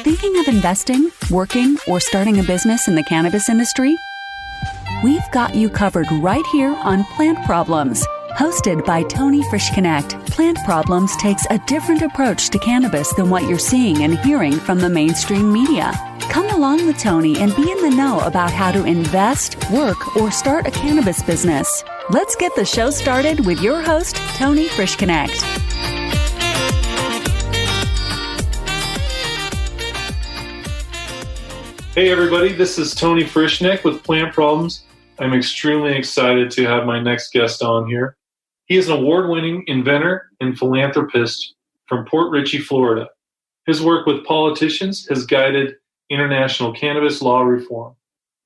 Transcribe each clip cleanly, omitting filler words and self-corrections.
Thinking of investing, working, or starting a business in the cannabis industry? We've got you covered right here on Plant Problems. Hosted by Tony Frischknecht, Plant Problems takes a different approach to cannabis than what you're seeing and hearing from the mainstream media. Come along with Tony and be in the know about how to invest, work, or start a cannabis business. Let's get the show started with your host, Tony Frischknecht. Hey everybody, this is Tony Frischknecht with Plant Problems. I'm extremely excited to have my next guest on here. He is an award-winning inventor and philanthropist from Port Richey, Florida. His work with politicians has guided international cannabis law reform,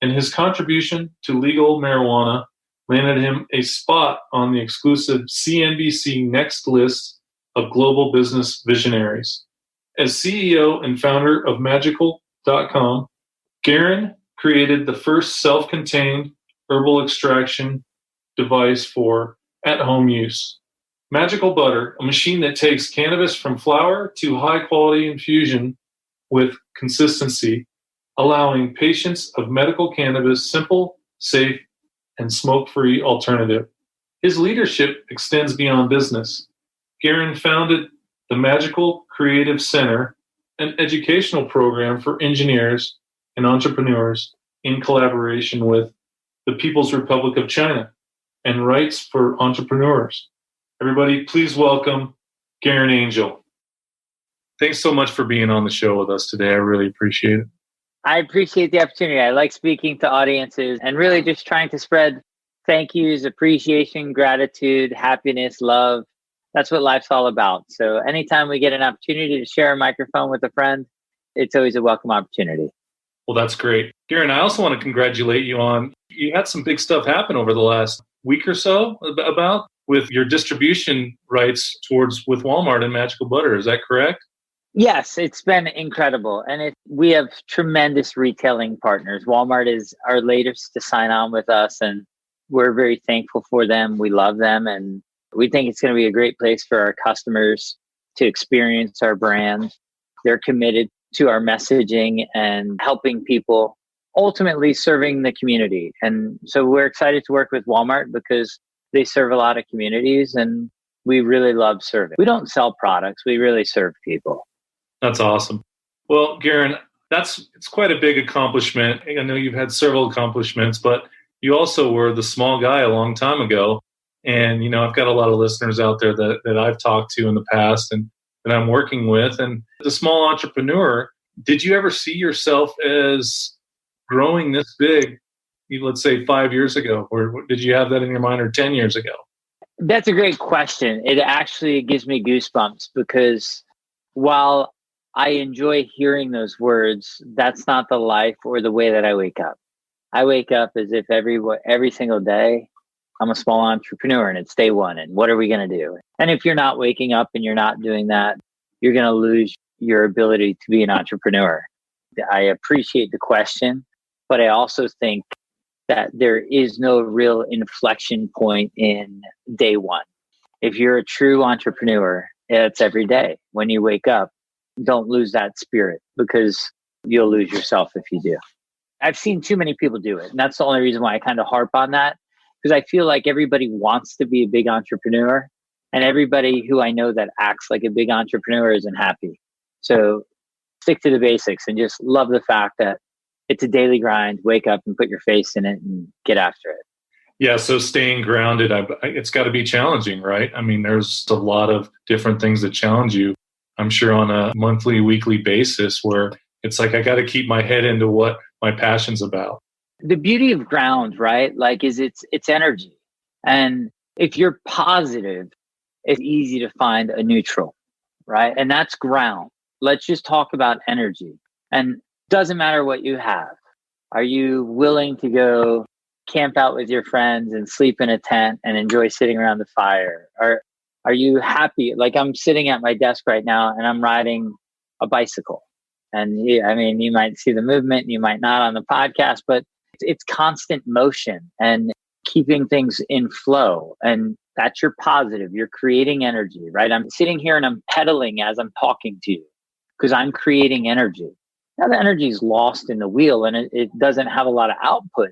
and his contribution to legal marijuana landed him a spot on the exclusive CNBC Next list of global business visionaries. As CEO and founder of Magical.com, Garyn created the first self-contained herbal extraction device for at-home use. Magical Butter, a machine that takes cannabis from flower to high-quality infusion with consistency, allowing patients of medical cannabis simple, safe, and smoke-free alternative. His leadership extends beyond business. Garyn founded the Magical Creative Center, an educational program for engineers and entrepreneurs in collaboration with the People's Republic of China and Rights for Entrepreneurs. Everybody, please welcome Garyn Angel. Thanks so much for being on the show with us today. I really appreciate it. I appreciate the opportunity. I like speaking to audiences and really just trying to spread thank yous, appreciation, gratitude, happiness, love. That's what life's all about. So anytime we get an opportunity to share a microphone with a friend, it's always a welcome opportunity. Well, that's great. Garyn, I also want to congratulate you on, you had some big stuff happen over the last week or so about with your distribution rights with Walmart and Magical Butter. Is that correct? Yes, it's been incredible. And we have tremendous retailing partners. Walmart is our latest to sign on with us, and we're very thankful for them. We love them, and we think it's going to be a great place for our customers to experience our brand. They're committed to our messaging and helping people, ultimately serving the community. And so we're excited to work with Walmart because they serve a lot of communities and we really love serving. We don't sell products, we really serve people. That's awesome. Well, Garyn, it's quite a big accomplishment. I know you've had several accomplishments, but you also were the small guy a long time ago. And, I've got a lot of listeners out there that I've talked to in the past and that I'm working with. And the small entrepreneur, did you ever see yourself as growing this big, let's say 5 years ago? Or did you have that in your mind, or 10 years ago? That's a great question. It actually gives me goosebumps because while I enjoy hearing those words, that's not the life or the way that I wake up. I wake up as if every single day I'm a small entrepreneur and it's day one. And what are we going to do? And if you're not waking up and you're not doing that, you're going to lose your ability to be an entrepreneur. I appreciate the question, but I also think that there is no real inflection point in day one. If you're a true entrepreneur, it's every day. When you wake up, don't lose that spirit because you'll lose yourself if you do. I've seen too many people do it. And that's the only reason why I kind of harp on that. Because I feel like everybody wants to be a big entrepreneur, and everybody who I know that acts like a big entrepreneur isn't happy. So stick to the basics and just love the fact that it's a daily grind. Wake up and put your face in it and get after it. Yeah, so staying grounded, it's got to be challenging, right? I mean, there's a lot of different things that challenge you, I'm sure, on a monthly, weekly basis where it's like I got to keep my head into what my passion's about. The beauty of ground, right? Is it's energy. And if you're positive, it's easy to find a neutral, right? And that's ground. Let's just talk about energy. And doesn't matter what you have. Are you willing to go camp out with your friends and sleep in a tent and enjoy sitting around the fire? Or are you happy? Like I'm sitting at my desk right now and I'm riding a bicycle. And you might see the movement, you might not on the podcast, but it's constant motion and keeping things in flow. And that's your positive. You're creating energy, right? I'm sitting here and I'm pedaling as I'm talking to you because I'm creating energy. Now the energy is lost in the wheel and it doesn't have a lot of output.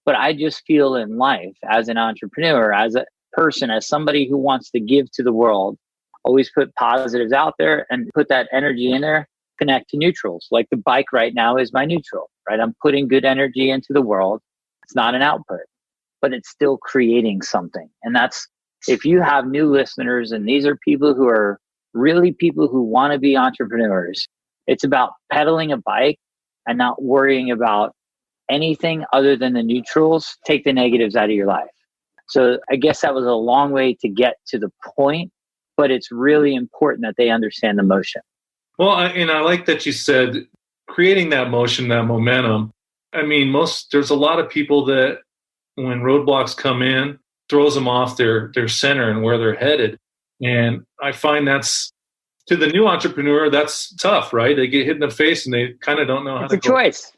But I just feel in life as an entrepreneur, as a person, as somebody who wants to give to the world, always put positives out there and put that energy in there, connect to neutrals. Like the bike right now is my neutral, right? I'm putting good energy into the world. It's not an output, but it's still creating something. And that's, if you have new listeners and these are people who are really people who want to be entrepreneurs, it's about pedaling a bike and not worrying about anything other than the neutrals. Take the negatives out of your life. So I guess that was a long way to get to the point, but it's really important that they understand the motion. Well, I like that you said creating that motion, that momentum. I mean, there's a lot of people that when roadblocks come in, throws them off their center and where they're headed. And I find that's, to the new entrepreneur, that's tough, right? They get hit in the face and they kind of don't know how to go. It's a choice.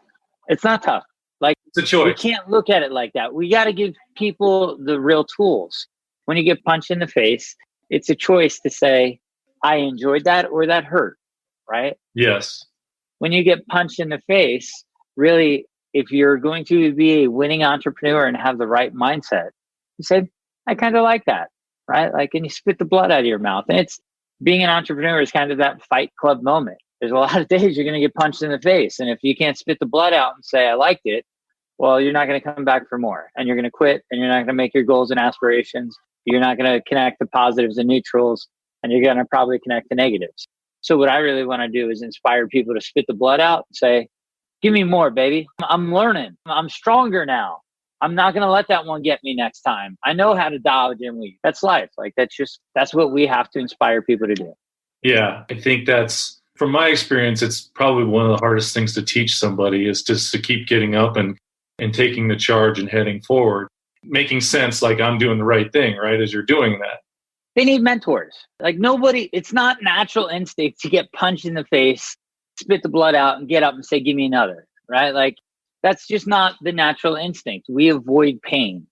It's not tough. Like, it's a choice. We can't look at it like that. We got to give people the real tools. When you get punched in the face, it's a choice to say, I enjoyed that or that hurt, right? Yes. When you get punched in the face, really, if you're going to be a winning entrepreneur and have the right mindset, you say, I kind of like that, right? Like, and you spit the blood out of your mouth. And it's, being an entrepreneur is kind of that Fight Club moment. There's a lot of days you're going to get punched in the face. And if you can't spit the blood out and say, I liked it, well, you're not going to come back for more. And you're going to quit and you're not going to make your goals and aspirations. You're not going to connect the positives and neutrals. And you're going to probably connect the negatives. So what I really want to do is inspire people to spit the blood out and say, give me more, baby. I'm learning. I'm stronger now. I'm not going to let that one get me next time. I know how to dodge and weave. That's life. Like, that's what we have to inspire people to do. Yeah, I think that's, from my experience, it's probably one of the hardest things to teach somebody is just to keep getting up and taking the charge and heading forward, making sense like I'm doing the right thing, right, as you're doing that. They need mentors. Like it's not natural instinct to get punched in the face, spit the blood out and get up and say, give me another, right? Like that's just not the natural instinct. We avoid pain.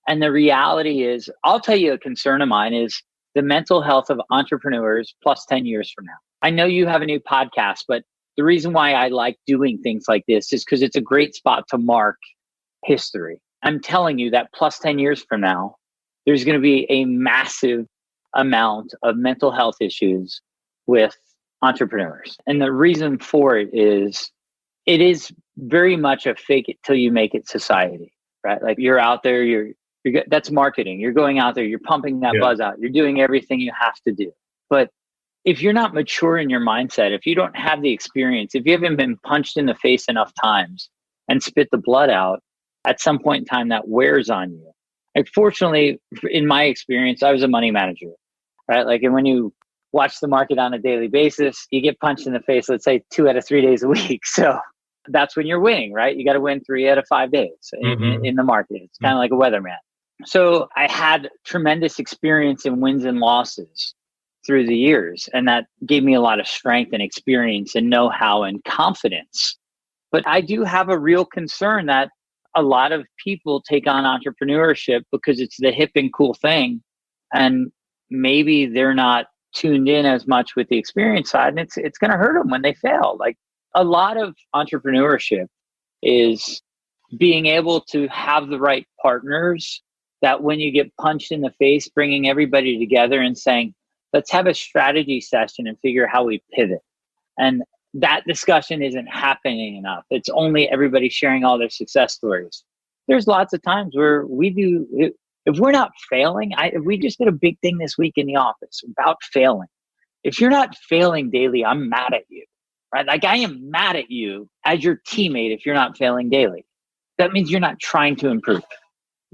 And the reality is, I'll tell you a concern of mine is the mental health of entrepreneurs plus 10 years from now. I know you have a new podcast, but the reason why I like doing things like this is because it's a great spot to mark history. I'm telling you that plus 10 years from now, there's going to be a massive amount of mental health issues with entrepreneurs. And the reason for it is very much a fake it till you make it society, right? Like you're out there, that's marketing. You're going out there, you're pumping that buzz out. You're doing everything you have to do. But if you're not mature in your mindset, if you don't have the experience, if you haven't been punched in the face enough times and spit the blood out, at some point in time that wears on you. Like fortunately, in my experience, I was a money manager, right? Like, and when you watch the market on a daily basis, you get punched in the face, let's say 2 out of 3 days a week. So that's when you're winning, right? You got to win 3 out of 5 days in the market. It's kind of like a weatherman. So I had tremendous experience in wins and losses through the years. And that gave me a lot of strength and experience and know-how and confidence. But I do have a real concern that a lot of people take on entrepreneurship because it's the hip and cool thing. And maybe they're not tuned in as much with the experience side. And it's going to hurt them when they fail. Like a lot of entrepreneurship is being able to have the right partners that when you get punched in the face, bringing everybody together and saying, let's have a strategy session and figure how we pivot. And that discussion isn't happening enough. It's only everybody sharing all their success stories. There's lots of times where we do, if we're not failing, if we just did a big thing this week in the office about failing. If you're not failing daily, I'm mad at you, right? Like I am mad at you as your teammate if you're not failing daily. That means you're not trying to improve.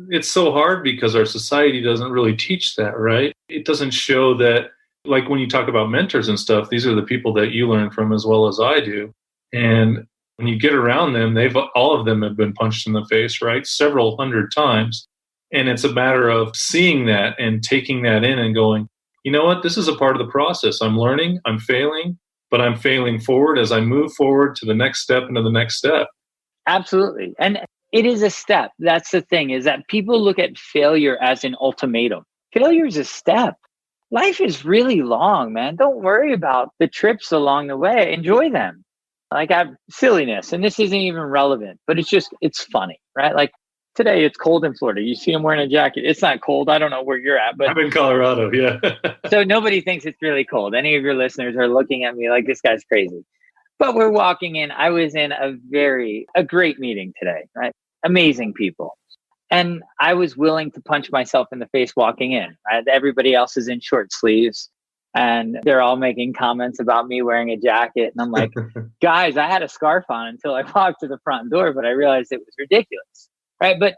It's so hard because our society doesn't really teach that, right? It doesn't show that, like when you talk about mentors and stuff, these are the people that you learn from as well as I do. And when you get around them, all of them have been punched in the face, right? Several hundred times. And it's a matter of seeing that and taking that in and going, you know what? This is a part of the process. I'm learning, I'm failing, but I'm failing forward as I move forward to the next step and to the next step. Absolutely. And it is a step. That's the thing, is that people look at failure as an ultimatum. Failure is a step. Life is really long, man. Don't worry about the trips along the way. Enjoy them. Like I have silliness, and this isn't even relevant, but it's funny, right? Like today it's cold in Florida. You see him wearing a jacket. It's not cold. I don't know where you're at, but I'm in Colorado. Yeah. so nobody thinks it's really cold. Any of your listeners are looking at me like this guy's crazy. But we're walking in. I was in a great meeting today, right? Amazing people. And I was willing to punch myself in the face walking in, right? Everybody else is in short sleeves and they're all making comments about me wearing a jacket. And I'm like, guys, I had a scarf on until I walked to the front door, but I realized it was ridiculous, right? But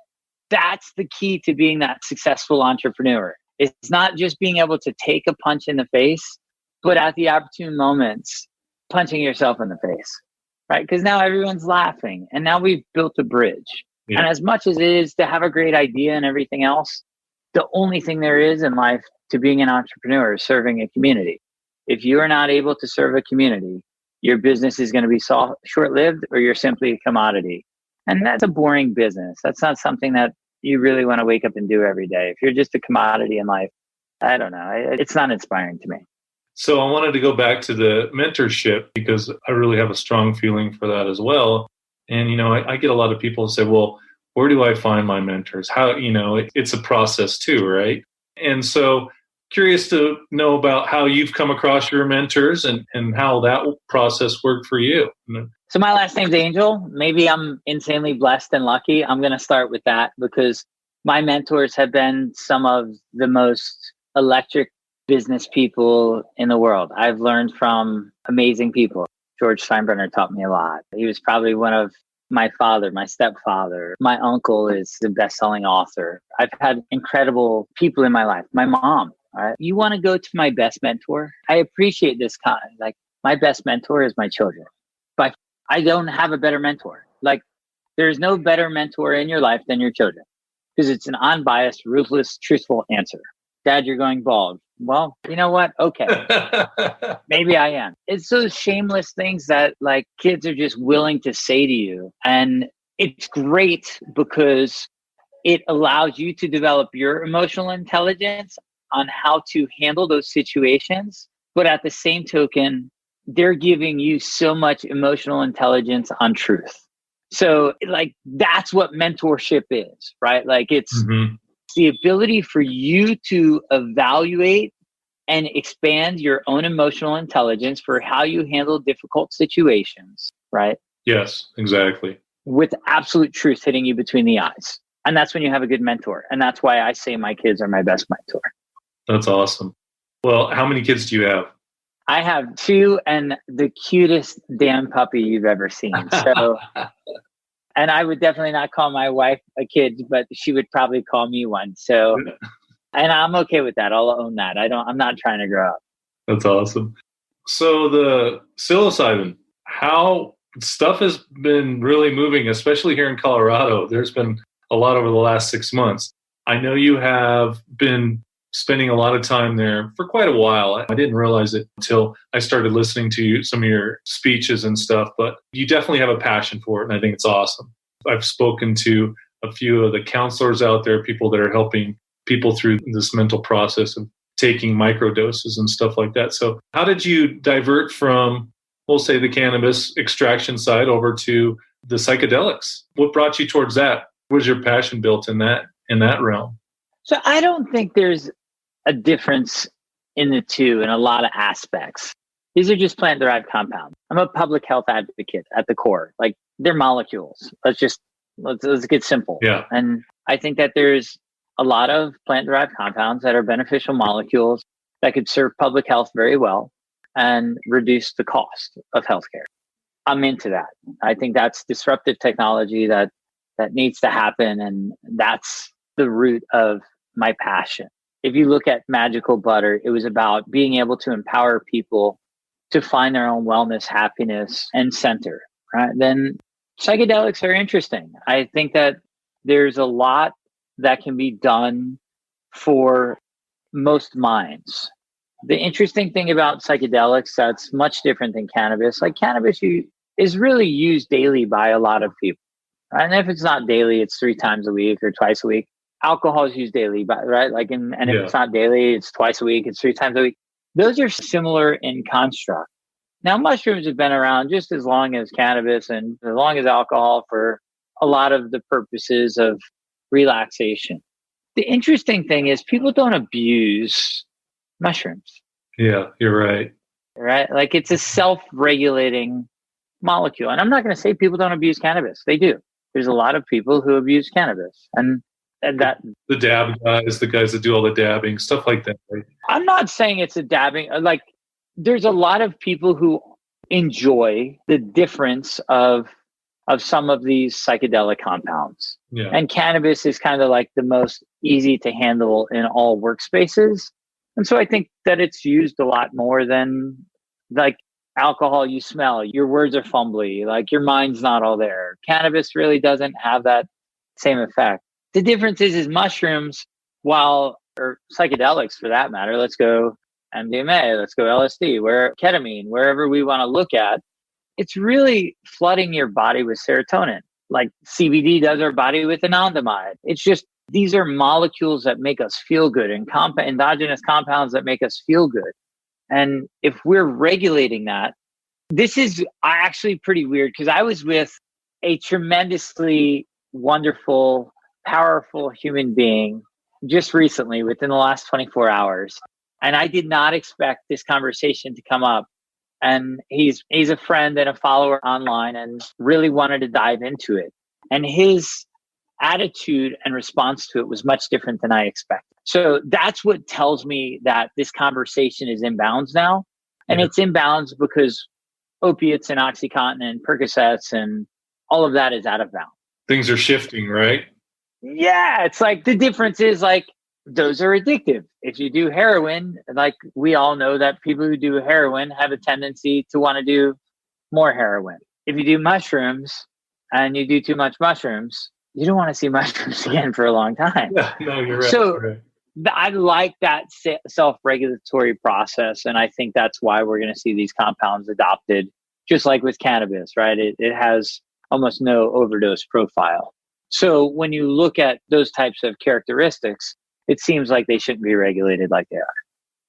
that's the key to being that successful entrepreneur. It's not just being able to take a punch in the face, but at the opportune moments, punching yourself in the face, right? Because now everyone's laughing and now we've built a bridge. Yeah. And as much as it is to have a great idea and everything else, the only thing there is in life to being an entrepreneur is serving a community. If you are not able to serve a community, your business is going to be short-lived or you're simply a commodity. And that's a boring business. That's not something that you really want to wake up and do every day. If you're just a commodity in life, I don't know. It's not inspiring to me. So I wanted to go back to the mentorship because I really have a strong feeling for that as well. And, I get a lot of people say, well, where do I find my mentors? How, it's a process too, right? And so curious to know about how you've come across your mentors and how that process worked for you. So my last name's Angel. Maybe I'm insanely blessed and lucky. I'm going to start with that because my mentors have been some of the most electric business people in the world. I've learned from amazing people. George Steinbrenner taught me a lot. He was probably one of my father, my stepfather. My uncle is the best-selling author. I've had incredible people in my life. My mom. Right? You want to go to my best mentor? I appreciate this kind. Like my best mentor is my children. But I don't have a better mentor. Like there's no better mentor in your life than your children because it's an unbiased, ruthless, truthful answer. Dad, you're going bald. Well, you know what? Okay. Maybe I am. It's those shameless things that like kids are just willing to say to you. And it's great because it allows you to develop your emotional intelligence on how to handle those situations. But at the same token, they're giving you so much emotional intelligence on truth. So like, that's what mentorship is, right? Like it's the ability for you to evaluate and expand your own emotional intelligence for how you handle difficult situations, right? Yes, exactly. With absolute truth hitting you between the eyes. And that's when you have a good mentor. And that's why I say my kids are my best mentor. That's awesome. Well, how many kids do you have? I have 2 and the cutest damn puppy you've ever seen. So, and I would definitely not call my wife a kid, but she would probably call me one. So, and I'm okay with that. I'll own that. I'm not trying to grow up. That's awesome. So the psilocybin, how stuff has been really moving, especially here in Colorado. There's been a lot over the last 6 months. I know you have been spending a lot of time there for quite a while. I didn't realize it until I started listening to some of your speeches and stuff, but you definitely have a passion for it, and I think it's awesome. I've spoken to a few of the counselors out there, people that are helping people through this mental process of taking microdoses and stuff like that. So how did you divert from, we'll say, the cannabis extraction side over to the psychedelics? What brought you towards that? What was your passion built in that realm? So I don't think there's a difference in the two in a lot of aspects. These are just plant-derived compounds. I'm a public health advocate at the core. Like they're molecules. Let's get simple. Yeah. And I think that there's a lot of plant-derived compounds that are beneficial molecules that could serve public health very well and reduce the cost of healthcare. I'm into that. I think that's disruptive technology that needs to happen. And that's the root of my passion. If you look at Magical Butter, it was about being able to empower people to find their own wellness, happiness, and center. Right? Then psychedelics are interesting. I think that there's a lot that can be done for most minds. The interesting thing about psychedelics that's much different than cannabis, like cannabis is really used daily by a lot of people. Right? And if it's not daily, it's 3 times a week or twice a week. Alcohol is used daily, right? Like, and if it's not daily, it's twice a week, it's 3 times a week. Those are similar in construct. Now, mushrooms have been around just as long as cannabis and as long as alcohol for a lot of the purposes of relaxation. The interesting thing is people don't abuse mushrooms. Yeah, you're right. Right? Like it's a self-regulating molecule. And I'm not going to say people don't abuse cannabis. They do. There's a lot of people who abuse cannabis. And that the dab guys, the guys that do all the dabbing, stuff like that. Right? I'm not saying it's a dabbing. Like there's a lot of people who enjoy the difference of some of these psychedelic compounds. Yeah. And cannabis is kind of like the most easy to handle in all workspaces. And so I think that it's used a lot more than like alcohol. You smell, your words are fumbly, like your mind's not all there. Cannabis really doesn't have that same effect. The difference is mushrooms, or psychedelics for that matter, let's go MDMA, let's go LSD, ketamine, wherever we want to look at, it's really flooding your body with serotonin. Like CBD does our body with anandamide. It's just, these are molecules that make us feel good and endogenous compounds that make us feel good. And if we're regulating that, this is actually pretty weird because I was with a tremendously wonderful, powerful human being just recently within the last 24 hours. And I did not expect this conversation to come up. And he's a friend and a follower online and really wanted to dive into it. And his attitude and response to it was much different than I expected. So that's what tells me that this conversation is in bounds now. And it's in bounds because opiates and OxyContin and Percocets and all of that is out of bounds. Things are shifting, right? Yeah. It's like the difference is like those are addictive. If you do heroin, like we all know that people who do heroin have a tendency to want to do more heroin. If you do mushrooms and you do too much mushrooms, you don't want to see mushrooms again for a long time. Yeah, no, you're right. So right. I like that self-regulatory process. And I think that's why we're going to see these compounds adopted, just like with cannabis, right? It has almost no overdose profile. So when you look at those types of characteristics, it seems like they shouldn't be regulated like they are.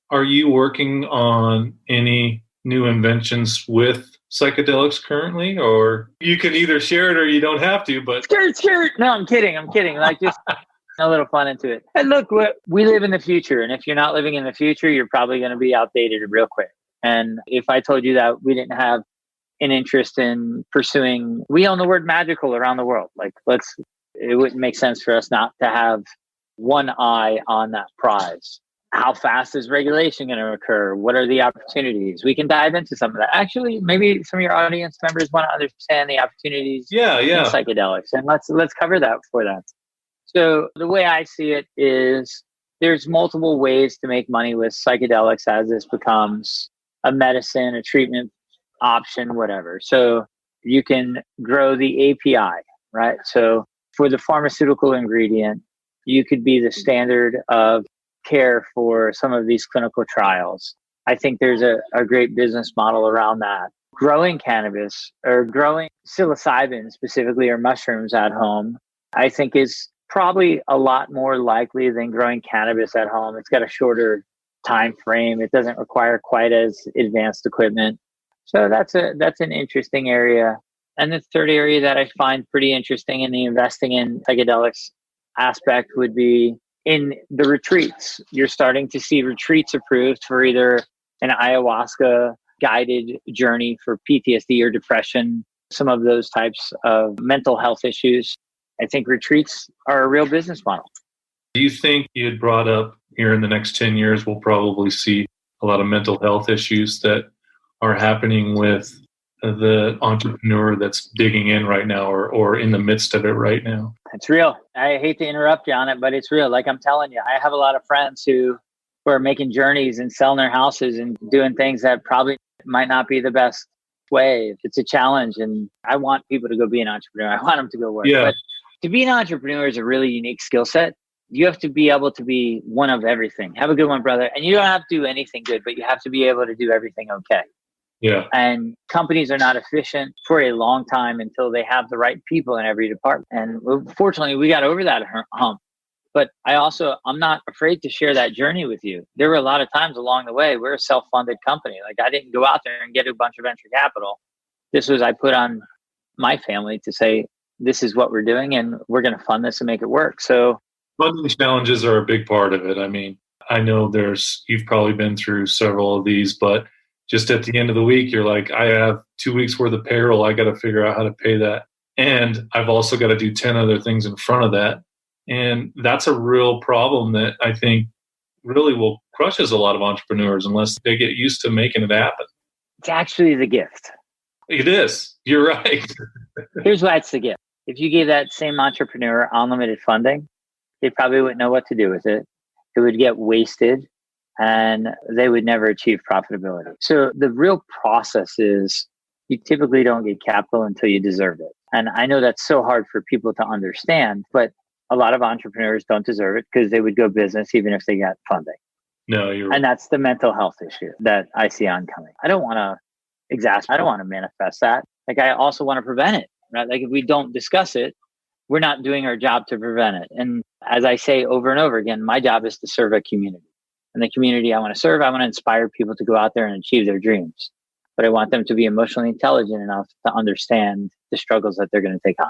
Are you working on any new inventions with psychedelics currently? Or you can either share it or you don't have to, but... Skirt. No, I'm kidding. Like just a little fun into it. And look, we live in the future. And if you're not living in the future, you're probably going to be outdated real quick. And if I told you that we didn't have an interest in pursuing, we own the word magical around the world. Like it wouldn't make sense for us not to have one eye on that prize. How fast is regulation going to occur? What are the opportunities? We can dive into some of that. Actually, maybe some of your audience members want to understand the opportunities in psychedelics. And let's cover that for that. So the way I see it is there's multiple ways to make money with psychedelics as this becomes a medicine, a treatment option, whatever. So you can grow the API, right? So for the pharmaceutical ingredient, you could be the standard of care for some of these clinical trials. I think there's a great business model around that. Growing cannabis or growing psilocybin specifically or mushrooms at home, I think is probably a lot more likely than growing cannabis at home. It's got a shorter time frame. It doesn't require quite as advanced equipment. So that's an interesting area. And the third area that I find pretty interesting in the investing in psychedelics aspect would be in the retreats. You're starting to see retreats approved for either an ayahuasca guided journey for PTSD or depression, some of those types of mental health issues. I think retreats are a real business model. Do you think you had brought up here in the next 10 years, we'll probably see a lot of mental health issues that are happening with the entrepreneur that's digging in right now or in the midst of it right now? It's real. I hate to interrupt you on it, but it's real. Like I'm telling you, I have a lot of friends who are making journeys and selling their houses and doing things that probably might not be the best way. If it's a challenge, and I want people to go be an entrepreneur. I want them to go work. Yeah. But to be an entrepreneur is a really unique skill set. You have to be able to be one of everything. Have a good one, brother. And you don't have to do anything good, but you have to be able to do everything okay. Yeah. And companies are not efficient for a long time until they have the right people in every department. And fortunately, we got over that hump. But I'm not afraid to share that journey with you. There were a lot of times along the way, we're a self-funded company. Like I didn't go out there and get a bunch of venture capital. I put on my family to say, this is what we're doing and we're going to fund this and make it work. So funding challenges are a big part of it. I mean, I know you've probably been through several of these, but just at the end of the week, you're like, I have 2 weeks worth of payroll. I got to figure out how to pay that. And I've also got to do 10 other things in front of that. And that's a real problem that I think really crushes a lot of entrepreneurs unless they get used to making it happen. It's actually the gift. It is. You're right. Here's why it's the gift. If you gave that same entrepreneur unlimited funding, they probably wouldn't know what to do with it. It would get wasted and they would never achieve profitability. So the real process is you typically don't get capital until you deserve it. And I know that's so hard for people to understand, but a lot of entrepreneurs don't deserve it because they would go business even if they got funding. No, you're right. And that's the mental health issue that I see oncoming. I don't want to manifest that. Like I also want to prevent it, right? Like if we don't discuss it, we're not doing our job to prevent it. And as I say over and over again, my job is to serve a community. And the community I want to serve, I want to inspire people to go out there and achieve their dreams. But I want them to be emotionally intelligent enough to understand the struggles that they're going to take on.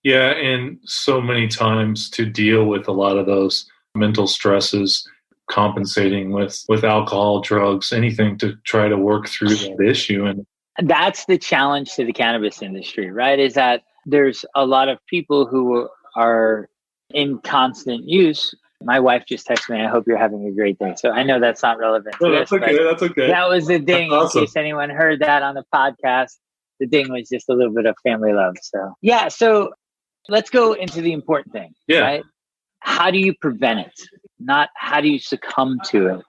Yeah, and so many times to deal with a lot of those mental stresses, compensating with alcohol, drugs, anything to try to work through that issue. And that's the challenge to the cannabis industry, right? Is that there's a lot of people who are in constant use. My wife just texted me, I hope you're having a great day. So I know that's not relevant. No, that's okay. That's okay. That was the ding. Awesome. In case anyone heard that on the podcast. The ding was just a little bit of family love. So yeah, so let's go into the important thing, right? How do you prevent it? Not how do you succumb to it?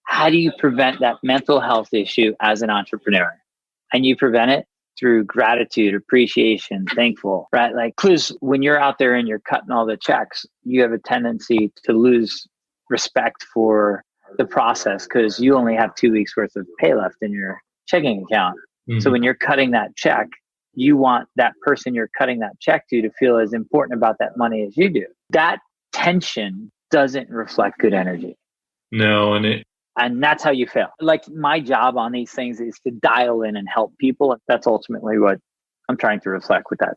How do you prevent that mental health issue as an entrepreneur? And you prevent it through gratitude, appreciation, thankful, right? Like, because when you're out there and you're cutting all the checks, you have a tendency to lose respect for the process because you only have 2 weeks worth of pay left in your checking account. Mm-hmm. So when you're cutting that check, you want that person you're cutting that check to feel as important about that money as you do. That tension doesn't reflect good energy. No, and that's how you fail. Like my job on these things is to dial in and help people. That's ultimately what I'm trying to reflect with that.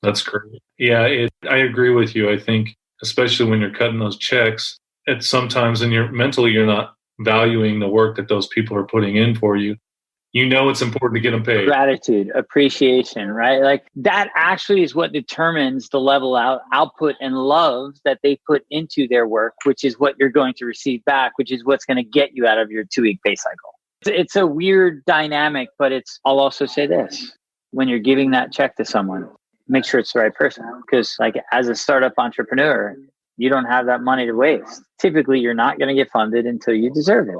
That's great. Yeah, I agree with you. I think, especially when you're cutting those checks, it's sometimes mentally you're not valuing the work that those people are putting in for you. You know it's important to get them paid. Gratitude, appreciation, right? Like that actually is what determines the level output and love that they put into their work, which is what you're going to receive back, which is what's going to get you out of your 2-week pay cycle. It's a weird dynamic, but I'll also say this. When you're giving that check to someone, make sure it's the right person. Because like as a startup entrepreneur, you don't have that money to waste. Typically, you're not going to get funded until you deserve it.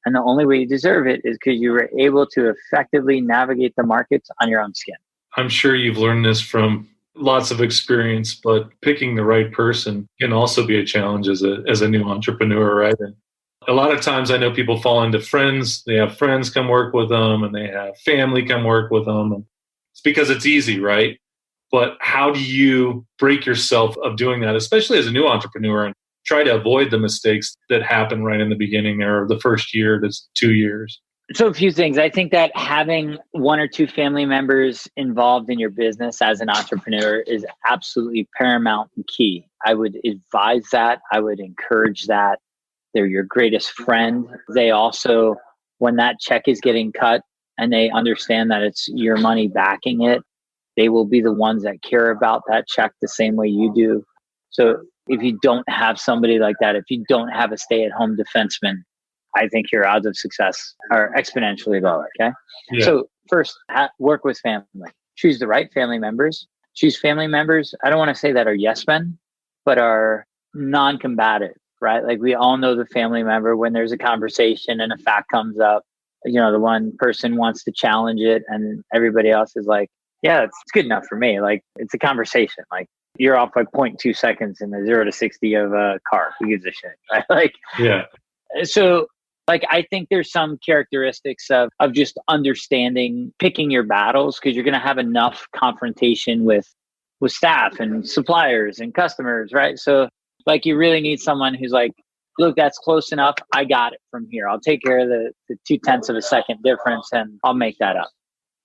And the only way you deserve it is because you were able to effectively navigate the markets on your own skin. I'm sure you've learned this from lots of experience, but picking the right person can also be a challenge as a new entrepreneur, right? And a lot of times I know people fall into friends. They have friends come work with them and they have family come work with them. And it's because it's easy, right? But how do you break yourself of doing that, especially as a new entrepreneur, and try to avoid the mistakes that happen right in the beginning or the first year to 2 years? So a few things. I think that having 1 or 2 family members involved in your business as an entrepreneur is absolutely paramount and key. I would advise that. I would encourage that. They're your greatest friend. They also, when that check is getting cut and they understand that it's your money backing it, they will be the ones that care about that check the same way you do. So if you don't have somebody like that, if you don't have a stay-at-home defenseman, I think your odds of success are exponentially lower, okay? Yeah. So first, work with family. Choose the right family members. Choose family members, I don't want to say that are yes men, but are non-combative, right? Like we all know the family member when there's a conversation and a fact comes up, the one person wants to challenge it and everybody else is like, yeah, it's good enough for me. Like it's a conversation. Like you're off by 0.2 seconds in the 0 to 60 of a car. Who gives a shit? Right? Like, yeah. So like, I think there's some characteristics of just understanding, picking your battles, because you're going to have enough confrontation with staff and suppliers and customers, right? So Like you really need someone who's like, look, that's close enough. I got it from here. I'll take care of the 0.2 of a second difference and I'll make that up.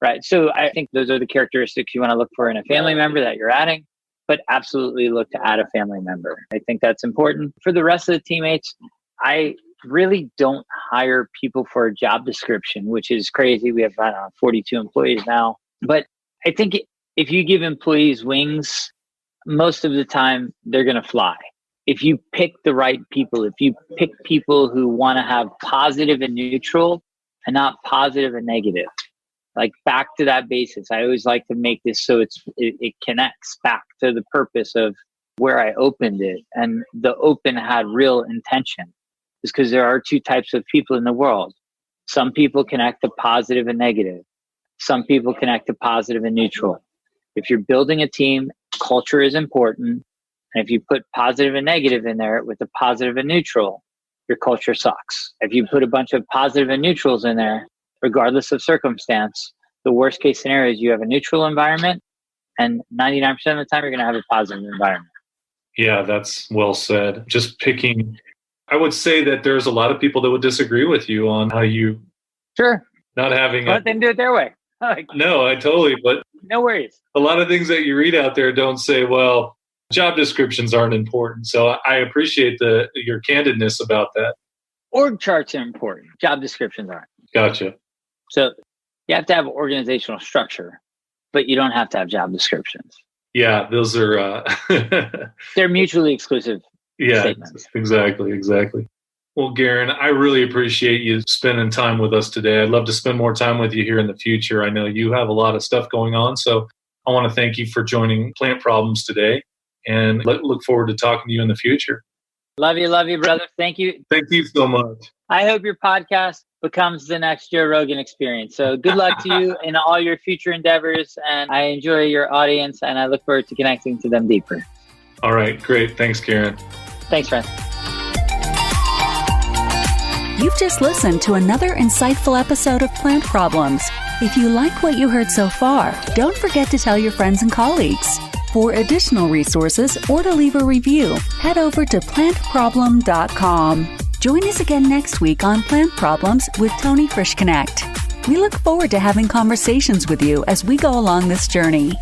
Right. So I think those are the characteristics you want to look for in a family member that you're adding, but absolutely look to add a family member. I think that's important. For the rest of the teammates, I really don't hire people for a job description, which is crazy. We have 42 employees now. But I think if you give employees wings, most of the time they're going to fly. If you pick the right people, if you pick people who want to have positive and neutral and not positive and negative, like back to that basis. I always like to make this so it connects back to the purpose of where I opened it. And the open had real intention. Is because there are two types of people in the world. Some people connect to positive and negative. Some people connect to positive and neutral. If you're building a team, culture is important. And if you put positive and negative in there with the positive and neutral, your culture sucks. If you put a bunch of positive and neutrals in there, regardless of circumstance, the worst case scenario is you have a neutral environment and 99% of the time you're going to have a positive environment. Yeah, that's well said. Just picking, I would say that there's a lot of people that would disagree with you on how you not having let them do it their way. No, I totally, but no worries. A lot of things that you read out there don't say, well, job descriptions aren't important. So I appreciate your candidness about that. Org charts are important. Job descriptions aren't. Gotcha. So you have to have organizational structure, but you don't have to have job descriptions. Yeah, those are... They're mutually exclusive statements. Exactly. Well, Garyn, I really appreciate you spending time with us today. I'd love to spend more time with you here in the future. I know you have a lot of stuff going on, so I want to thank you for joining Plant Problems today, and look forward to talking to you in the future. Love you, brother. Thank you. Thank you so much. I hope your podcast becomes the next Joe Rogan experience. So good luck to you in all your future endeavors, and I enjoy your audience, and I look forward to connecting to them deeper. All right, great. Thanks, Garyn. Thanks, friend. You've just listened to another insightful episode of Plant Problems. If you like what you heard so far, don't forget to tell your friends and colleagues. For additional resources or to leave a review, head over to plantproblem.com. Join us again next week on Plant Problems with Tony Frischknecht. We look forward to having conversations with you as we go along this journey.